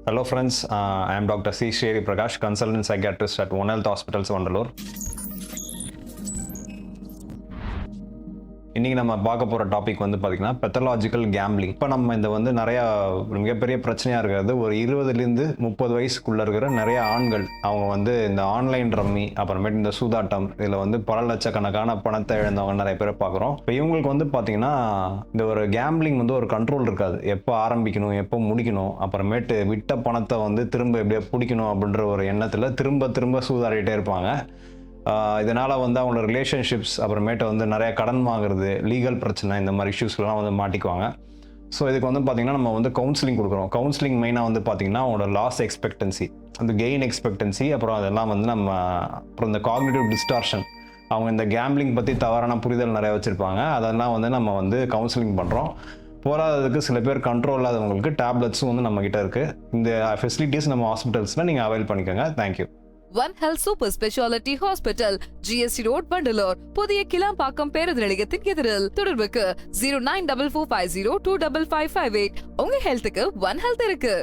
Hello friends, I am Dr. C. Shrey Prakash, consultant psychiatrist at One Health Hospitals, Vandalur. இன்னைக்கு நம்ம பார்க்க போகிற topic வந்து பார்த்தீங்கன்னா பெத்தலாஜிக்கல் கேம்பிளிங். இப்போ நம்ம இந்த வந்து நிறையா மிகப்பெரிய பிரச்சனையாக இருக்கிறது ஒரு 20லேருந்து 30 வயசுக்குள்ளே இருக்கிற நிறைய ஆண்கள் அவங்க வந்து இந்த ஆன்லைன் ரம்மி அப்புறமேட்டு இந்த சூதாட்டம் இதில் வந்து பல லட்சக்கணக்கான பணத்தை இழந்தவங்க நிறைய பேரை பார்க்குறோம். இப்போ இவங்களுக்கு வந்து பார்த்தீங்கன்னா இந்த ஒரு கேம்பிளிங் வந்து ஒரு கண்ட்ரோல் இருக்காது. எப்போ ஆரம்பிக்கணும் எப்போ முடிக்கணும் அப்புறமேட்டு விட்ட பணத்தை வந்து திரும்ப எப்படியோ பிடிக்கணும் அப்படின்ற ஒரு எண்ணத்தில் திரும்ப சூதாடிட்டே இருப்பாங்க. இதனால் வந்து அவங்களோட ரிலேஷன்ஷிப்ஸ் அப்புறமேட்டு வந்து நிறைய கடன் வாங்குறது, லீகல் பிரச்சனை இந்த மாதிரி இஷ்யூஸ்லாம் வந்து மாட்டிக்குவாங்க. ஸோ இதுக்கு வந்து பார்த்திங்கன்னா நம்ம வந்து கவுன்சிலிங் கொடுக்குறோம். கவுன்சிலிங் மெயினாக வந்து பார்த்திங்கன்னா அவங்களோட லாஸ் எக்ஸ்பெக்டன்சி, அந்த கெயின் எக்ஸ்பெக்டன்சி, அப்புறம் அதெல்லாம் வந்து நம்ம அப்புறம் இந்த காக்னிட்டிவ் டிஸ்டார்ஷன், அவங்க இந்த கேம்பிளிங் பற்றி தவறான புரிதல் நிறைய வச்சுருப்பாங்க. அதெல்லாம் வந்து நம்ம வந்து கவுன்சிலிங் பண்ணுறோம். போராததுக்கு சில பேர் கண்ட்ரோல் இல்லாதவங்களுக்கு டேப்லெட்ஸும் வந்து நம்மக்கிட்ட இருக்குது. இந்த ஃபெசிலிட்டிஸ் நம்ம ஹாஸ்பிட்டல்ஸில் நீங்கள் அவைல் பண்ணிக்கோங்க. Thank you. One Health Super Speciality Hospital, GST Road, Vandalur. புதிய கிளாம்பாக்கம் பேருந்து நிலையத்தின் எதிரில். தொடர்புக்கு 0944502558. உங்க ஹெல்த்துக்கு One Health இருக்கு.